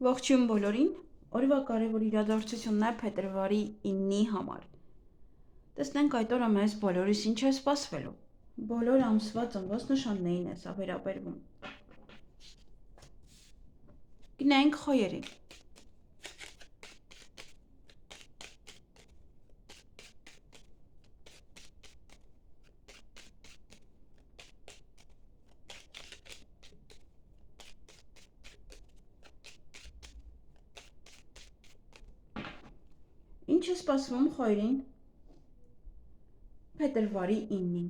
Ողջույն բոլորին, օրվա կարևոր իրադարձությունն է փետրվարի 9-ի համար։ Տեսնենք այդ օրը մեզ բոլորիս ինչ է սպասվելու։ Բոլոր ամսվա ծնված նշաններին է սա վերաբերվում։ Գնանք խոյերի։ Ինչ է սպասվում խոյերին փետրվարի 9-ին։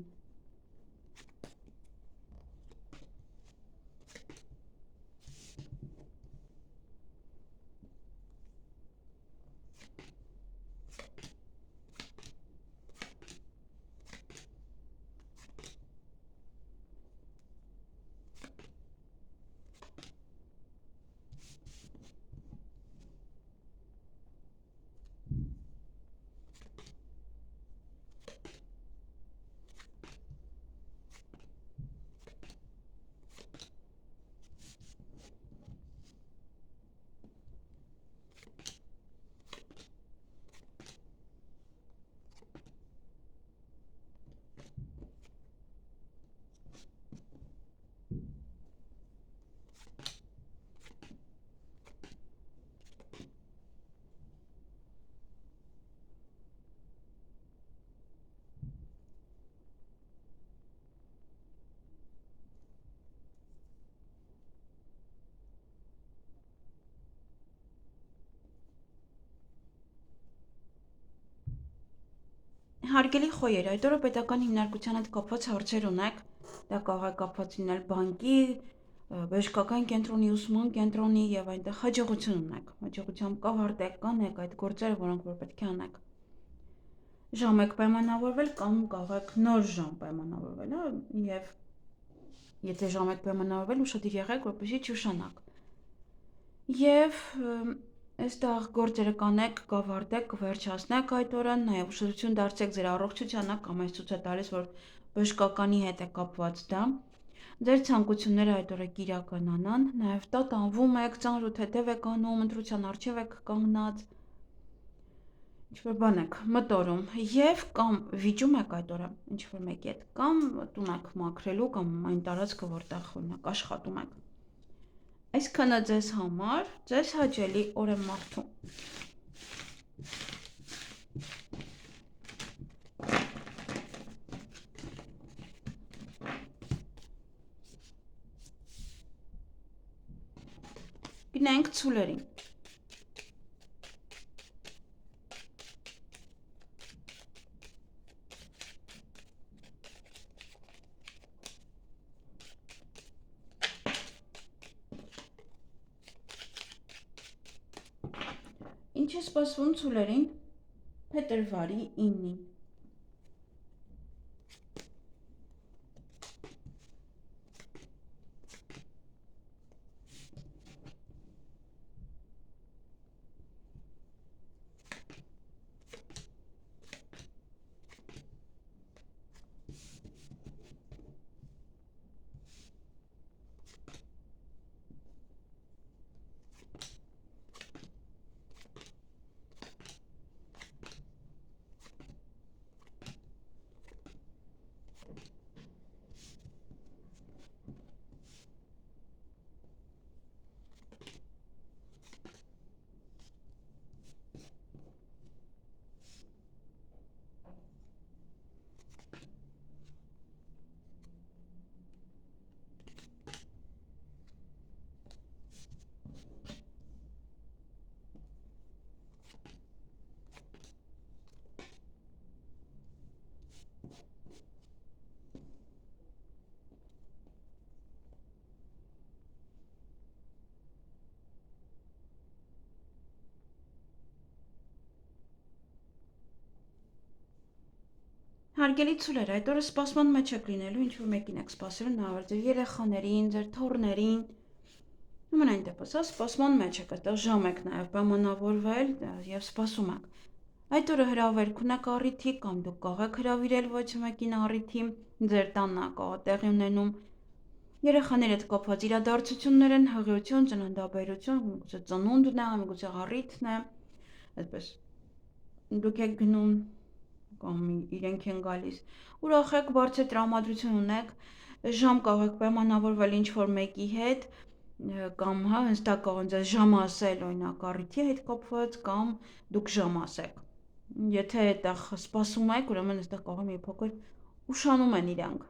Հարգելի խոյեր, այդ օրը պետական հիմնարկության հետ կապված հարցեր ունեք, դա կարող է կապված լինել բանկի, բժշկական կենտրոնի, ուսման կենտրոնի եւ այնտեղ հաջողություն ունեք։ Հաջողությամբ կավարտեք, կանեք այդ գործերը, որոնք որ պետք է անեք։ Ժամ եք պայմանավորվել կամ կարող եք նոր ժամ պայմանավորվել, հա, եւ եթե ժամ եք պայմանավորվել, ուշադիր եղեք, որպեսզի չուշանաք։ Եվ այստեղ գործերը կանեք, կավարտեք, կվերջացնեք այդ օրը, նաև ուշադրություն դարձեք ձեր առողջությանը, կամ այս ցույց է տալիս, որ բժշկականի հետ է կապված դա։ Ձեր ցանկությունները այդ օրը կիրականանան, նաև տատանվում եք, ծանր ու թեթև եք անում, ընտրության առջև եք կանգնած, ինչ-որ բան եք մտորում եւ կամ վիճում եք այդ օրը ինչ-որ մեկի հետ, կամ տուն եք մաքրելու, կամ այն տարածքը, որտեղ օրինակ աշխատում եք։ Այսքանը ձեզ համար, ձեզ հաճելի օր եմ մաղթում։ Գնանք ցուլերին։ Ինչ է սպասվում ցուլերին փետրվարի 9-ին։ Հարգելի ցուլեր, այդ օրը սպասման մեջ եք լինելու, ինչ-որ մեկին եք սպասելու, նավար ձեր երեխաներին, ձեր թոռներին, ամենայն դեպս, սպասման մեջ եք, այդտեղ ժամ եք նաև պայմանավորվել եւ սպասում եք։ Այդ օրը հրավերք ունեք առիթի կամ դուք կարող եք հրավիրել ոչ մեկին առիթի, ձեր տանն է կարող տեղի ունենում Երեխաների հետ կապված իրադարձություններ են, հղիություն, ծննդաբերություն, միգուցե ծնունդն է, միգուցե առիթն է, այդպես դուք եք գնում կամ իրենք են գալիս, ուրախ եք, բարձր տրամադրություն ունեք, ժամ կարող եք պայմանավորվել ինչ-որ մեկի հետ, կամ հենց դա կարող են ձեզ ժամ ասել, օրինակ առիթի հետ կապված, կամ դուք ժամ ասեք։ Եթե այդտեղ սպասում եք, ուրեմն այստեղ կարող է մի փոքր ուշանում են իրանք։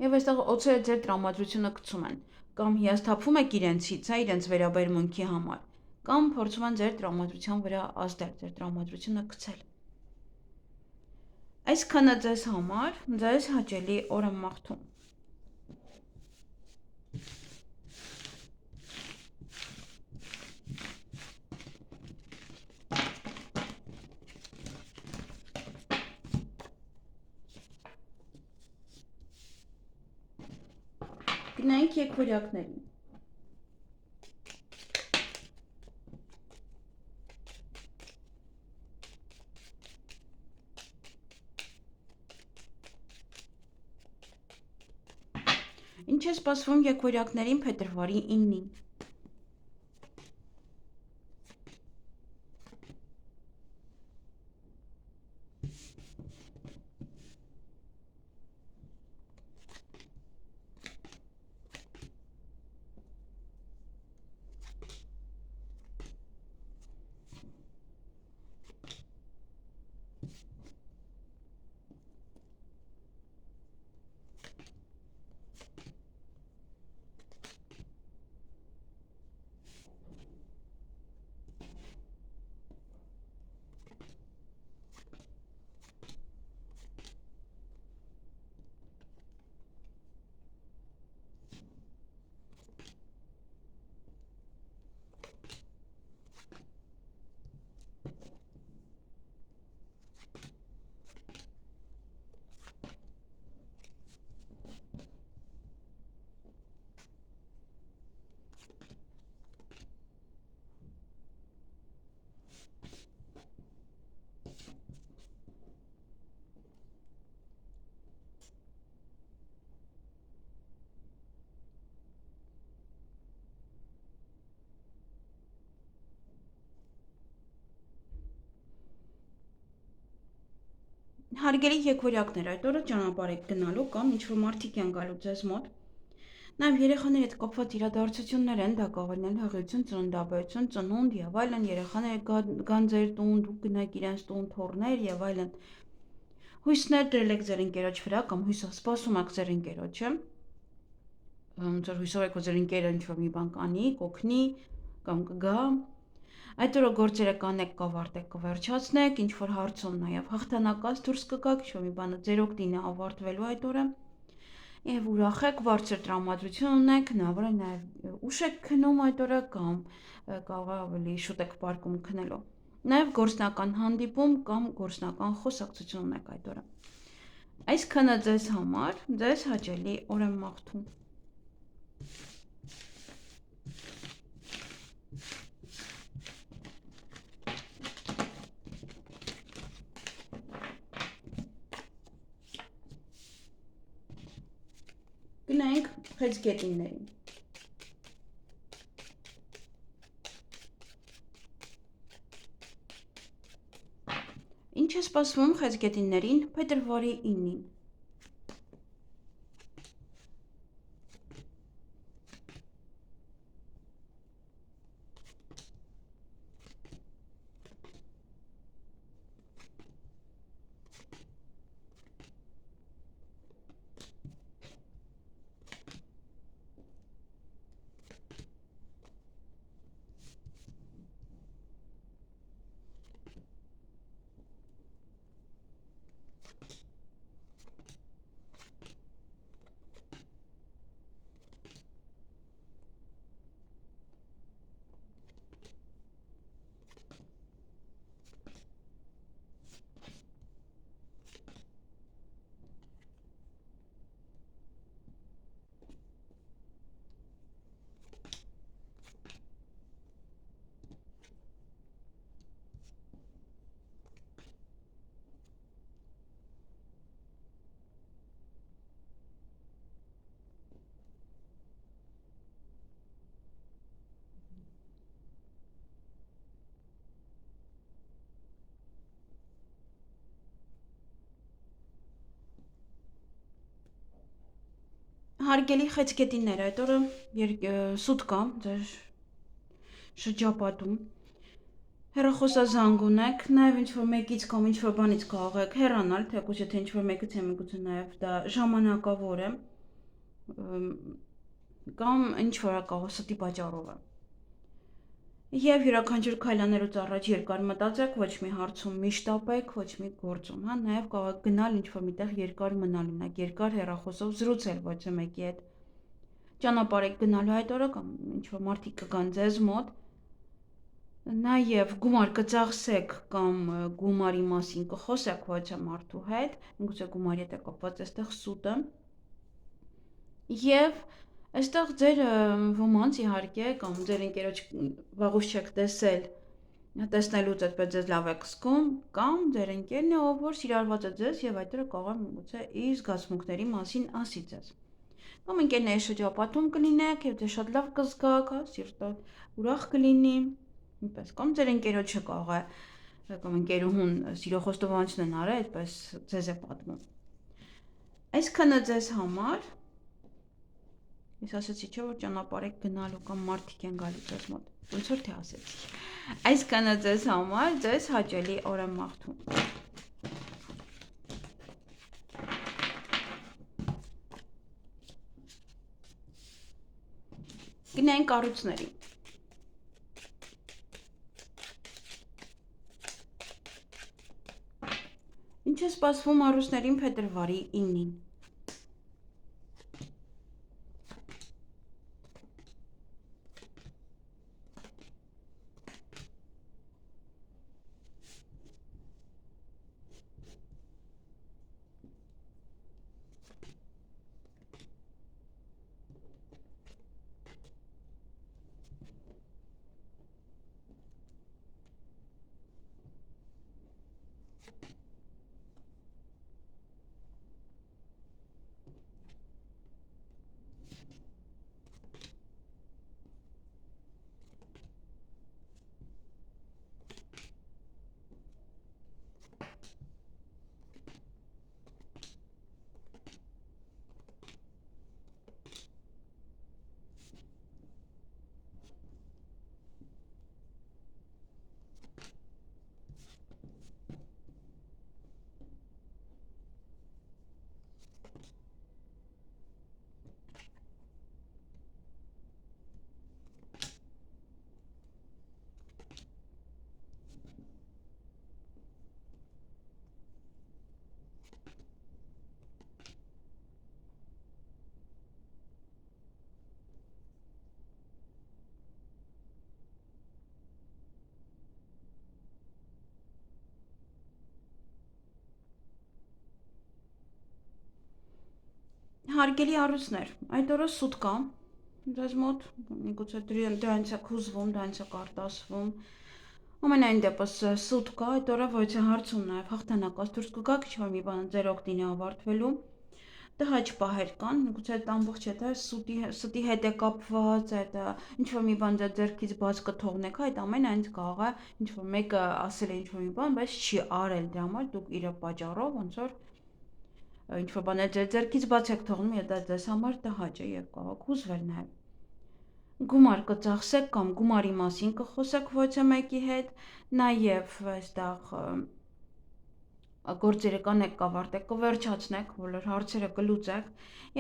Եվ այստեղ օծերը ձեր տրամադրությունը գցում են, կամ հիասթափվում եք իրենցից, իրենց վերաբերմունքի համար, կամ փորձում են ձեր տրամադրության վրա ազդել, ձեր տրամադրությունը գցել։ Այսքանը ձեզ համար, ձեզ հաճելի օր եմ մաղթում։ Գնանք եկվորյակներին։ Ինչ է սպասվում եկվորյակներին փետրվարի 9-ին։ Հարգելի եկվորյակներ, այդ օրը ճանապարհ եք գնալու կամ ինչ-որ մարդիկ են գալու ձեզ մոտ։ Նաև երեխաների հետ կապված իրադարձություններ են, դա կարող է լինել հղիություն, ծննդաբերություն, ծնունդ եւ այլն, երեխաները գան ձեր տուն, դուք գնաք իրենց տուն, թոռներ եւ այլն։ Հույսներ դրել եք ձեր ընկերոջ վրա կամ հույսը սպասում եք ձեր ընկերոջը։ Ձեր հույսով եք, որ ձեր ընկերը ինչ-որ մի բան կանի, կօգնի կամ կգա։ Այդ օրը գործերը կանեք, կավարտեք, կվերջացնեք, ինչ-որ հարցում նաև հաղթանակած դուրս կգաք, ինչ-որ մի բանը ձեր օգտին է ավարտվելու այդ օրը։ Եվ ուրախ եք, բարձր տրամադրություն ունեք, հնարավոր է նաև ուշ եք քնում այդ օրը կամ կարող է ավելի շուտ եք պարկում քնելու։ Նաև գործնական հանդիպում կամ գործնական խոսակցություն ունեք այդ օրը։ Այսքանը ձեզ համար, ձեզ հաճելի օր եմ մաղթում։ Գնանք խեցգետիններին։ Ինչ է սպասվում խեցգետիններին փետրվարի 9-ին։ Հարգելի խեցգետիններ, այդ օրը սուտ կա ձեր շրջապատում, հեռախոսազանգ ունեք, նաև ինչ-որ մեկից կամ ինչ-որ բանից կարող եք հեռանալ, թեկուզ եթե ինչ-որ մեկից է միգուցե նաև դա ժամանակավոր է, կամ ինչ-որ կարող ստի պատճառով է։ Եվ յուրաքանչյուր քայլանելուց առաջ երկար մտածեք, ոչ մի հարցում միշտ ապեք, ոչ մի գործում, հա, նաև կարող եք գնալ ինչ-որ միտեղ երկար մնալ, ունեք երկար հեռախոսով զրուցել ոչ մեկի հետ։ Ճանապարհ եք գնալու այդ օրը կամ ինչ-որ մարդիկ կգան ձեզ մոտ, նաև գումար կծախսեք կամ գումարի մասին կխոսեք ոչ մարդու հետ, միգուցե գումարի հետ է կապված այստեղ սուտը։ Եվ այստեղ ձեր ոմանց իհարկե կամ ձեր ընկերոջ վաղուց չեք տեսել, տեսնելուց այդպես ձեզ լավ եք զգում, կամ ձեր ընկերն է, ով որ սիրարված է ձեզ եւ այդ օրը կարող է միգուցե իր զգացմունքների մասին ասի ձեզ։ Կամ ընկերների շրջապատում կլինեք եւ դե շատ լավ կզգաք, հա, սիրտը ուրախ կլինի, այնպես կամ ձեր ընկերոջը կարող է կամ ընկերուհուն սիրո խոստովանություն են արել, այդպես ձեզ է պատմում։ Այսքանը ձեզ համար Ես ասեցի չէ, որ ճանապարհ եք գնալու կամ մարդիկ են գալու ձեզ մոտ։ Ոնց որ թե ասեցի։ Այսքանը ձեզ համար ձեզ հաճելի օր եմ մաղթում։ Գնային կառույցների։ Ինչ է սպասվում առուսներին փետրվարի 9-ին։ Հարգելի առույցներ, այդ օրը սուտ կա ձեզ մոտ, միգուցե դրանից եք հուզվում, դրանից եք արտասվում, ամենայն դեպս սուտ կա, այդ օրը ոչ է հարցում նաև հաղթանակած դուրս կգաք, ինչ-որ մի բան ձեր օգտին է ավարտվելու, տհաճ պահեր կան, միգուցե այդ ամբողջ եթե ստի հետ է կապված, այդ ինչ-որ մի բան ձեր ձեռքից բաց կթողնեք, այդ ամենը այնց կարող է, ինչ-որ մեկը ասել է ինչ-որ մի բան, բայց չի արել դրա համար, դուք իր պատճառով ոնց որ ինչ-որ բան է ձեր ձեռքից բաց եք թողնում եւ դա ձեզ համար տհաճ է եւ կարող եք հուզվել նաեւ։ Գումար կծախսեք կամ գումարի մասին կխոսեք ոչ մեկի հետ, նաեւ այստեղ գործերը կանեք կավարտեք, կվերջացնեք, բոլոր հարցերը կլուծեք,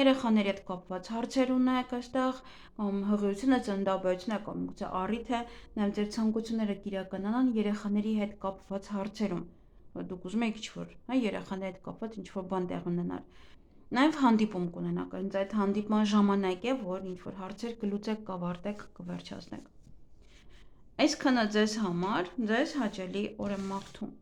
երեխաների հետ կապված հարցեր ունեք այստեղ, կամ հղիությունը, ծննդաբերությունը կամ գուցե առիթ է, նաեւ ձեր ցանկությունները կիրականանան երեխաների հետ կապված հարցերում դուք ուզում եք ինչ-որ, հա, երեխաների հետ կապված ինչ-որ բան տեղ ունենալ։ Նաև հանդիպում կունենաք, այնց այդ հանդիպման ժամանակ է, որ ինչ-որ հարցեր կլուծեք, կավարտեք, կվերջացնեք։ Այսքանը ձեզ համար, ձեզ հաճելի օր եմ մաղթում։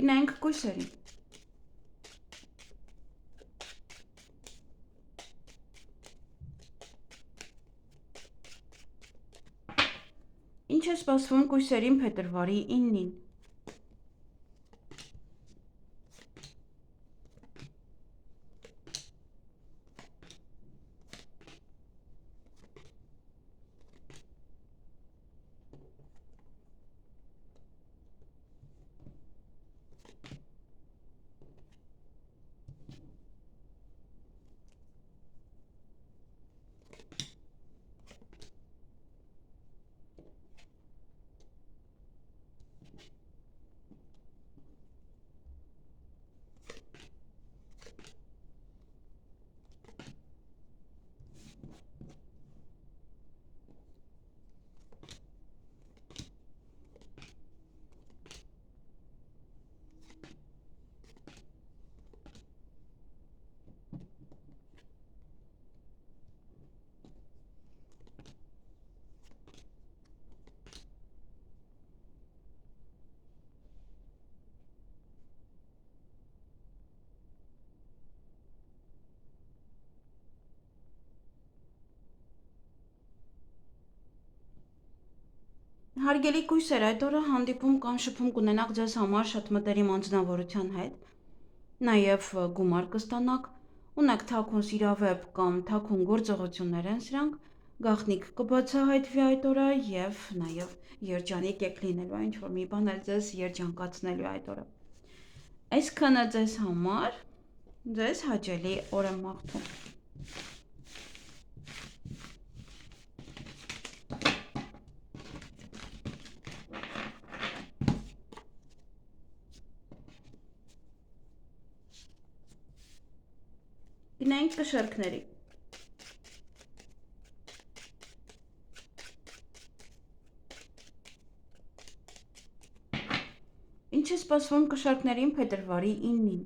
Գնանք կույսերի։ Ինչ է սպասվում կույսերին փետրվարի 9-ին։ Հարգելի կույսեր, այդ օրը հանդիպում կամ շփում կունենաք ձեզ համար շատ մտերիմ անձնավորության հետ, նաև գումար կստանաք, ունեք թաքուն սիրավեպ կամ թաքուն գործողություններ են սրանք, գաղտնիք կբացահայտվի այդ օրը եւ նաև երջանիկ եք լինելու, ինչ որ մի բան էլ ձեզ երջանկացնելու այդ օրը։ Այսքանը ձեզ համար, ձեզ հաճելի օր եմ մաղթում։ Գնանք կշարքների։ Ինչ է սպասվում կշարքներին փետրվարի 9-ին։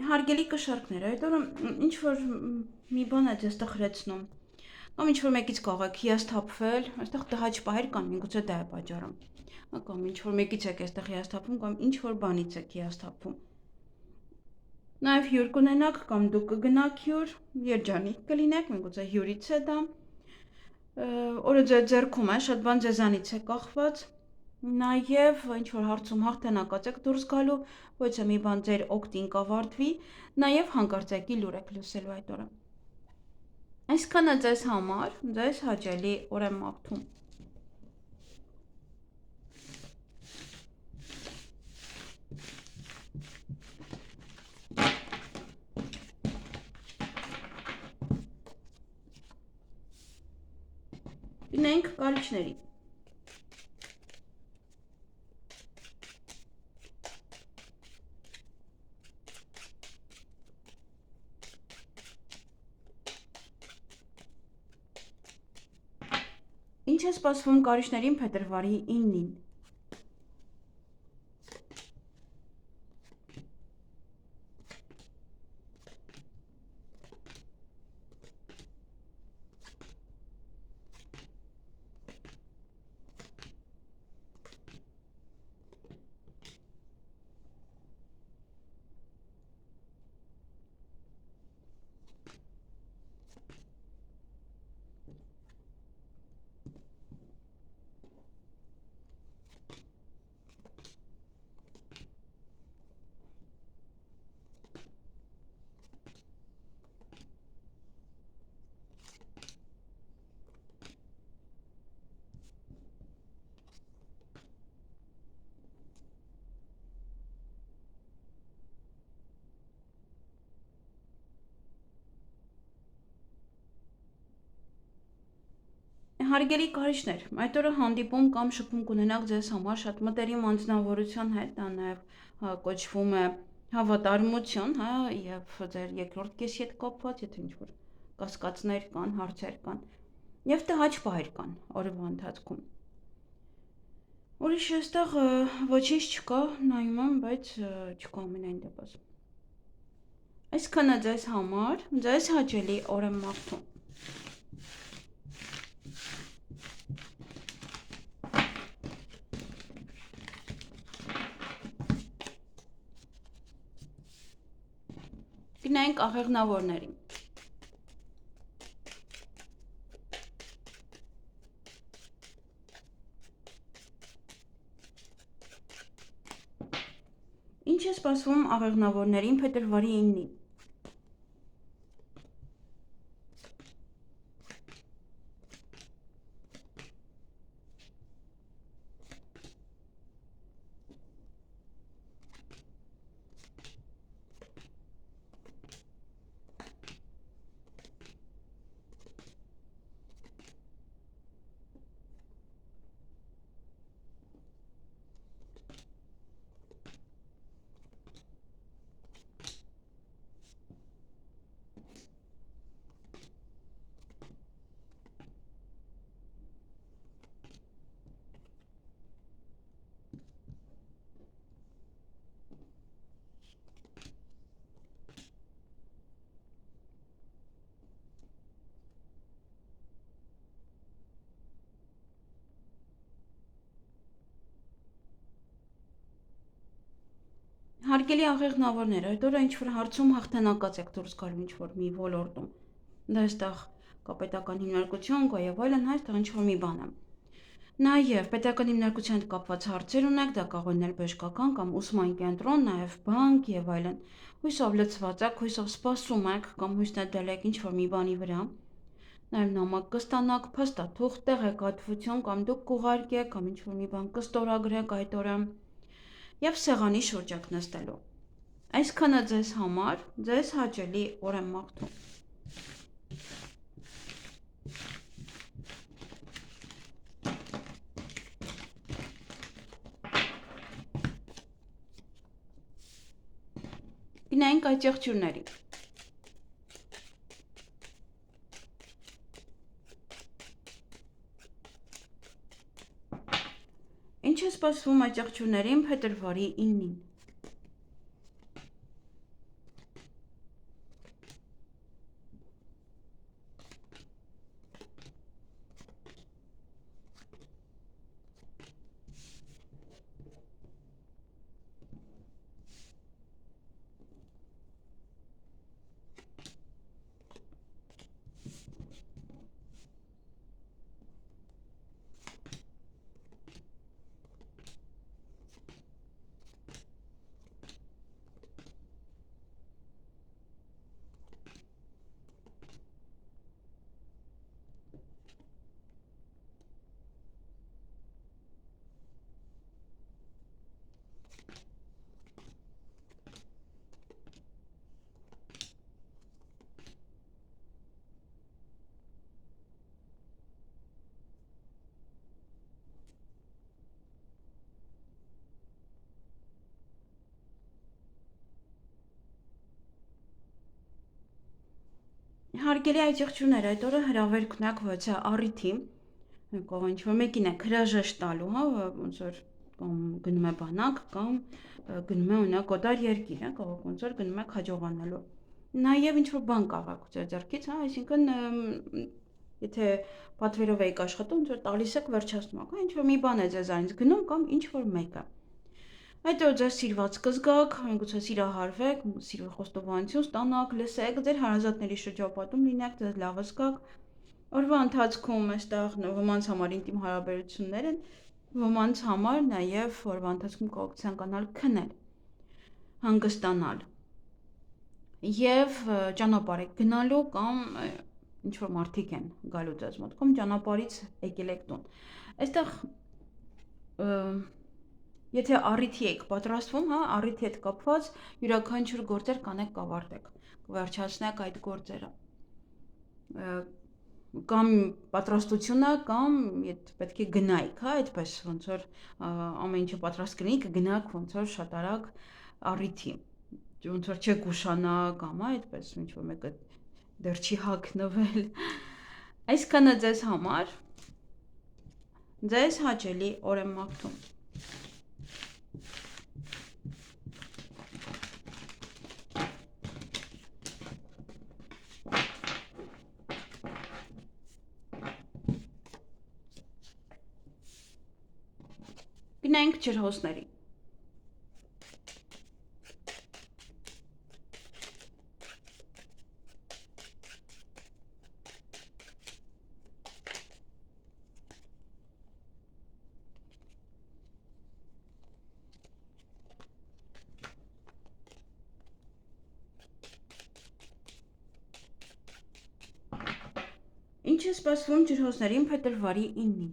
Հարգելի կշարքներ, այդ օրը ինչ որ մի բան է ձեզ տխրեցնում, կամ ինչ որ մեկից կարող եք հիասթափվել, այստեղ տհաճ պահեր կան, միգուցե դա է պատճառը, կամ ինչ որ մեկից եք այստեղ հիասթափվում, կամ ինչ որ բանից եք հիասթափվում։ Նաև հյուր կունենաք, կամ դուք կգնաք հյուր, երջանիկ կլինեք, միգուցե հյուրից է դա, օրը ձեր ձեռքում է, շատ բան ձեզանից է կախված, նաև ինչ որ հարցում հաղթանակած եք դուրս գալու, ոչ է մի բան ձեր օգտին կավարտվի, նաև հանկարծակի լուր եք լսելու այդ օրը։ Այսքանը ձեզ համար, ձեզ հաճելի օր եմ մաղթում։ Գնանք կարիճների։ Ինչ է սպասվում կարիճներին փետրվարի 9-ին։ Հարգելի կարիճներ, այդ օրը հանդիպում կամ շփում կունենաք ձեզ համար շատ մտերիմ անձնավորության հետ, դա նաև կոչվում է հավատարմություն, հա, եւ ձեր երկրորդ կեսի հետ կապված, եթե ինչ-որ կասկածներ կան, հարցեր կան, եւ տհաճ պահեր կան օրվա ընթացքում։ Ուրիշ այստեղ ոչինչ չկա, նայում եմ, բայց չկա ամենայն դեպս։ Այսքանը ձեզ համար, ձեզ հաճելի օր եմ մաղթում։ Գնանք աղեղնավորներին։ Ինչ է սպասվում աղեղնավորներին փետրվարի 9-ին։ Հարգելի աղեղնավորներ, այդ օրը ինչ-որ հարցում հաղթանակած եք դուրս գալու ինչ-որ մի ոլորտում։ Դա այստեղ կա պետական հիմնարկություն, կա եւ այլն, այստեղ ինչ-որ մի բան է։ Նաեւ պետական հիմնարկության հետ կապված հարցեր ունեք, դա կարող է լինել բժշկական կամ ուսման կենտրոն, նաեւ բանկ եւ այլն։ Հույսով լցված եք, հույսով սպասում եք կամ հույսն դել եք ինչ-որ մի բանի վրա։ Նաեւ նամակ կստանաք, փաստաթուղթ, տեղեկատվություն կամ դուք կուղարկեք կամ ինչ-որ մի բան կստորագրեք այդ օրը։ Եվ սեղանի շուրջ եք նստելու։ Այսքանը ձեզ համար, ձեզ հաճելի օր եմ մաղթում։ Գնանք այդ եղջյուրների։ Ինչ է սպասվում այդ եղջյուրներին փետրվարի 9-ին։ Հարգելի այդ եղջյուրներ, այդ օրը հրավերք ունեք ոչ առիթի, կարող ինչ-որ մեկին եք հրաժեշտ տալու, հա, ոնց որ կամ գնում է բանակ կամ գնում է օրինակ օտար երկիր, հա, կարող ոնց որ գնում եք հաջողանալու։ Նաև ինչ-որ բան կարող եք ձեր ձեռքից, հա, այսինքն եթե պատվերով եք աշխատում, ոնց որ տալիս եք վերջացնում եք, հա, ինչ-որ մի բան է ձեզանից գնում կամ ինչ-որ մեկը։ Այդ օր ձեր սիրված կզգաք, գուցե սիրահարվեք, սիրո խոստովանություն ստանաք, լսեք, ձեր հարազատների շրջապատում լինեք, ձեզ լավը զգաք։ Օրվա ընթացքում այստեղ ոմանց համար ինտիմ հարաբերություններ են, ոմանց համար նաև օրվա ընթացքում կարող ցանկանալ քնել, հանգստանալ։ Եվ ճանապարհ եք գնալու կամ ինչ-որ մարդիկ են գալու ձեզ մոտ, կամ ճանապարհից եկել եք տուն։ Այստեղ Եթե առիթի եք պատրաստվում, հա, առիթի հետ կապված յուրաքանչյուր գործեր կանեք կավարտեք, կվերջացնեք այդ գործերը։ Կամ պատրաստությունը կամ պետք է գնայիք, հա, այդպես ոնց որ ամեն ինչը պատրաստ կլինի, կգնաք ոնց որ շատ արագ առիթի։ Ոնց որ չեք ուշանա կամ այդպես ինչ որ մեկը դեռ չի հագնվել։ Այսքանը ձեզ համար, ձեզ հաճելի օր եմ մաղթում։ Գնանք ջրհոսների։ Ինչ է սպասվում ջրհոսներին փետրվարի 9-ին։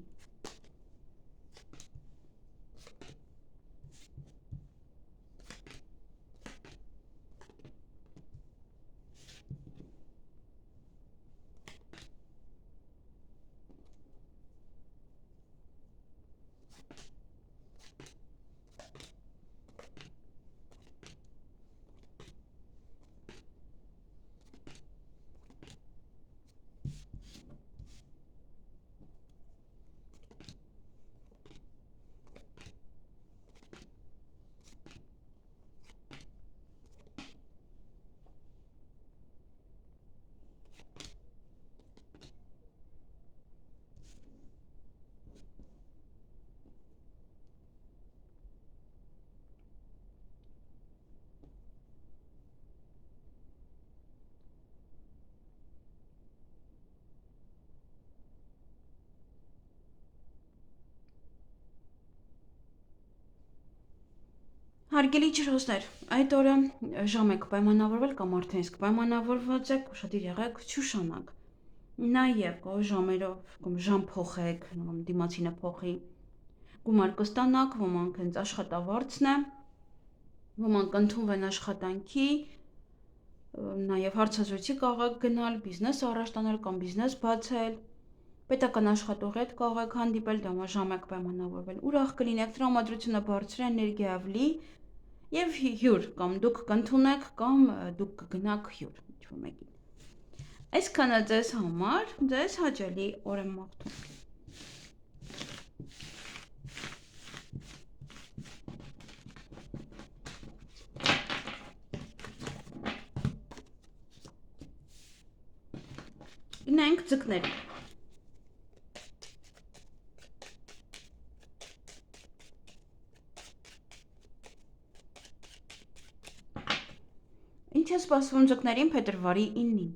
Հարգելի ջրհոսներ, այդ օրը ժամ եք պայմանավորվել կամ արդեն իսկ պայմանավորված եք, ուշադիր եղեք, չուշանաք։ Նաև կողի ժամերով կամ ժամ փոխեք, դիմացինը փոխի։ Գումար կստանաք, ոմանք հենց աշխատավարձն է, ոմանք ընդունվեն աշխատանքի, նաև հարցազրույցի կարող եք գնալ, բիզնես առաջ տանել կամ բիզնես բացել։ Պետական աշխատողի հետ կարող եք հանդիպել, դա ժամ եք պայմանավորվել։ Ուրախ կլինեք, տրամադրությունը բարձր է, էներգիայով լի եւ հյուր, կամ դուք կընդունեք, կամ դուք կգնաք հյուր, ինչ-որ մեկին։ Այսքանը ձեզ համար, ձեզ հաճելի օր եմ մաղթում։ Գնանք ձկների։ Ինչ է սպասվում ձկներին փետրվարի 9-ին։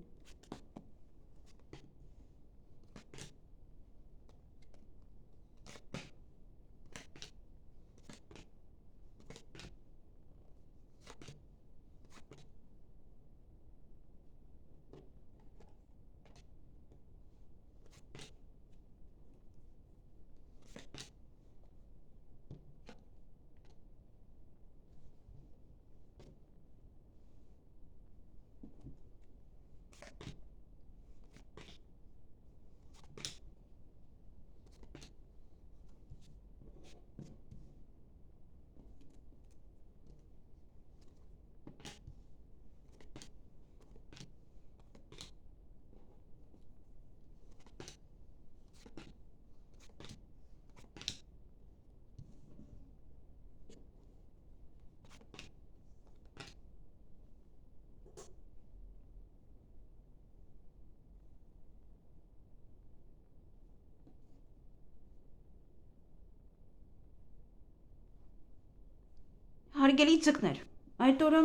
Հարգելի ձկներ, այդ օրը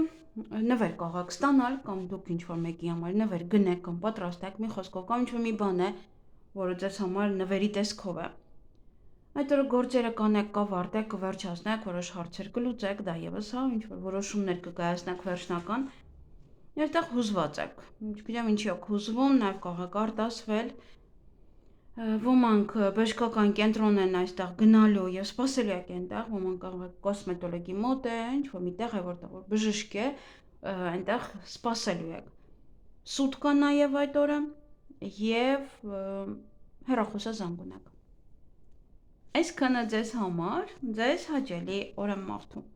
նվեր կարող եք ստանալ, կամ դուք ինչ-որ մեկի համար նվեր գնեք կամ պատրաստեք, մի խոսքով, կամ ինչ-որ մի բան է, որը ձեզ համար նվերի տեսքով է։ Այդ օրը գործերը կանեք, կավարտեք, կվերջացնեք, որոշ հարցեր կլուծեք, դա եւս հա, ինչ-որ որոշումներ կկայացնեք վերջնական։ Այստեղ հուզված եք։ Չգիտեմ ինչի եք հուզվում, նաեւ կարող եք արտասվել։ Ոմանք բժշկական կենտրոն են այստեղ գնալու եւ սպասելու եք այնտեղ, ոմանք կարող է կոսմետոլոգի մոտ է, ինչ-որ միտեղ է, որտեղ որ բժիշկ է, այնտեղ սպասելու եք։ Սուտ կա նաեւ այդ օրը եւ հեռախոսազանգ ունեք։ Այսքանը ձեզ համար, ձեզ հաճելի օր եմ մաղթում։